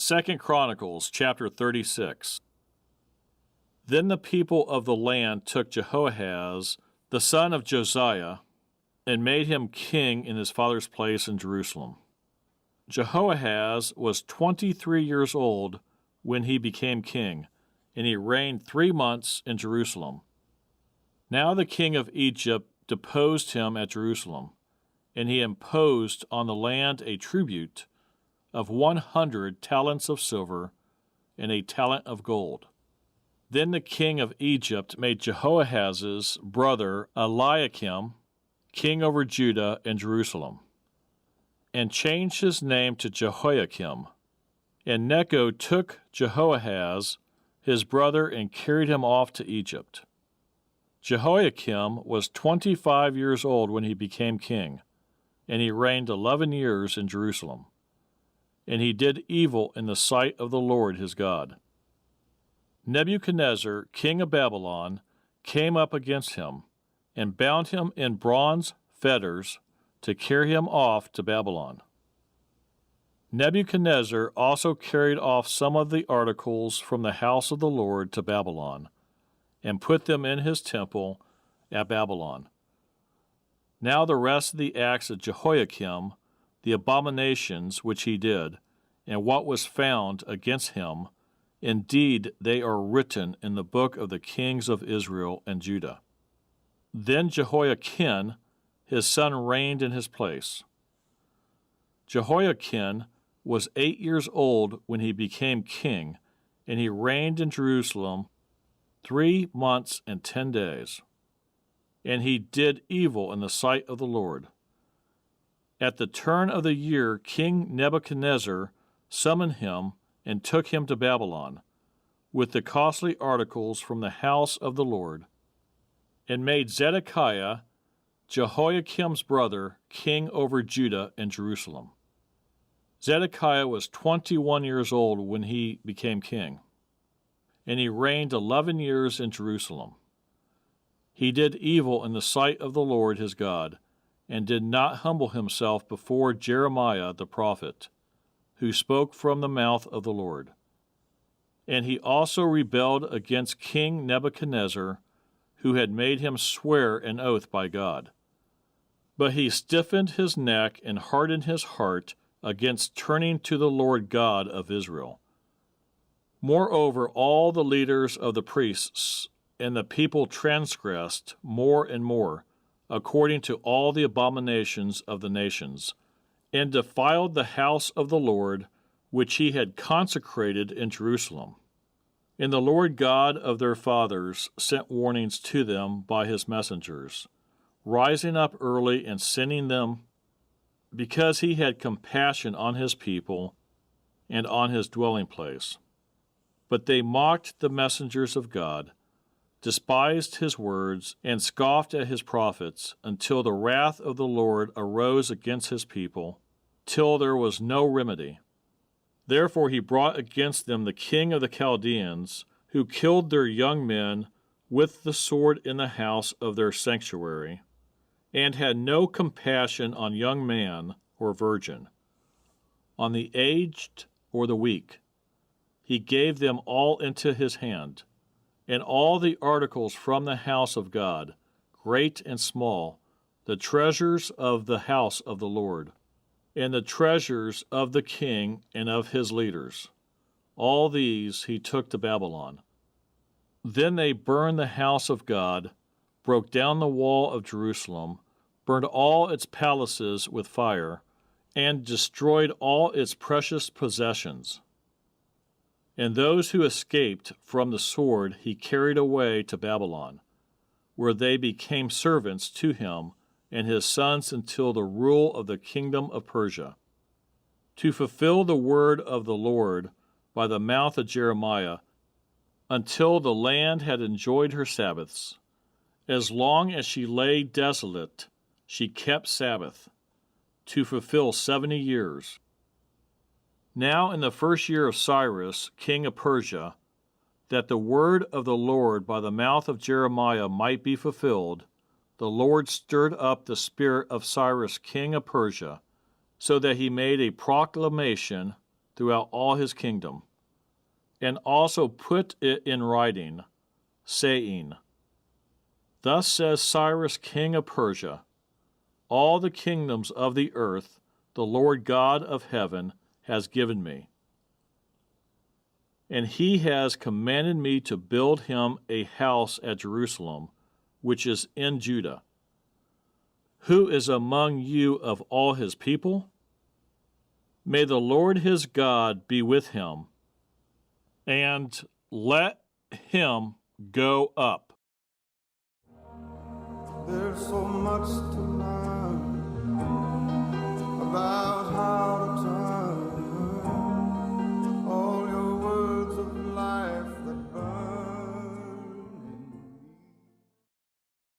2 Chronicles chapter 36. Then the people of the land took Jehoahaz, the son of Josiah, and made him king in his father's place in Jerusalem. Jehoahaz was 23 years old when he became king, and he reigned 3 months in Jerusalem. Now the king of Egypt deposed him at Jerusalem, and he imposed on the land a tribute of 100 talents of silver and a talent of gold. Then the king of Egypt made Jehoahaz's brother Eliakim king over Judah and Jerusalem, and changed his name to Jehoiakim. And Necho took Jehoahaz, his brother, and carried him off to Egypt. Jehoiakim was 25 years old when he became king, and he reigned 11 years in Jerusalem. And he did evil in the sight of the Lord his God. Nebuchadnezzar, king of Babylon, came up against him, and bound him in bronze fetters to carry him off to Babylon. Nebuchadnezzar also carried off some of the articles from the house of the Lord to Babylon, and put them in his temple at Babylon. Now the rest of the acts of Jehoiakim, the abominations which he did, and what was found against him, indeed they are written in the book of the kings of Israel and Judah. Then Jehoiakim, his son, reigned in his place. Jehoiakim was 8 years old when he became king, and he reigned in Jerusalem 3 months and 10 days. And he did evil in the sight of the Lord. At the turn of the year, King Nebuchadnezzar summoned him and took him to Babylon, with the costly articles from the house of the Lord, and made Zedekiah, Jehoiakim's brother, king over Judah and Jerusalem. Zedekiah was 21 years old when he became king, and he reigned 11 years in Jerusalem. He did evil in the sight of the Lord his God, and did not humble himself before Jeremiah the prophet, who spoke from the mouth of the Lord. And he also rebelled against King Nebuchadnezzar, who had made him swear an oath by God. But he stiffened his neck and hardened his heart against turning to the Lord God of Israel. Moreover, all the leaders of the priests and the people transgressed more and more, according to all the abominations of the nations, and defiled the house of the Lord, which he had consecrated in Jerusalem. And the Lord God of their fathers sent warnings to them by his messengers, rising up early and sending them, because he had compassion on his people and on his dwelling place. But they mocked the messengers of God, despised his words, and scoffed at his prophets, until the wrath of the Lord arose against his people, till there was no remedy. Therefore he brought against them the king of the Chaldeans, who killed their young men with the sword in the house of their sanctuary, and had no compassion on young man or virgin, on the aged or the weak. He gave them all into his hand, and all the articles from the house of God, great and small, the treasures of the house of the Lord, and the treasures of the king and of his leaders. All these he took to Babylon. Then they burned the house of God, broke down the wall of Jerusalem, burned all its palaces with fire, and destroyed all its precious possessions. And those who escaped from the sword he carried away to Babylon, where they became servants to him and his sons until the rule of the kingdom of Persia, to fulfill the word of the Lord by the mouth of Jeremiah, until the land had enjoyed her Sabbaths. As long as she lay desolate, she kept Sabbath, to fulfill 70 years. Now in the first year of Cyrus, king of Persia, that the word of the Lord by the mouth of Jeremiah might be fulfilled, the Lord stirred up the spirit of Cyrus, king of Persia, so that he made a proclamation throughout all his kingdom, and also put it in writing, saying, Thus says Cyrus king of Persia, all the kingdoms of the earth the Lord God of heaven has given me. And he has commanded me to build him a house at Jerusalem, which is in Judah. Who is among you of all his people? May the Lord his God be with him, and let him go up. There's so much to learn about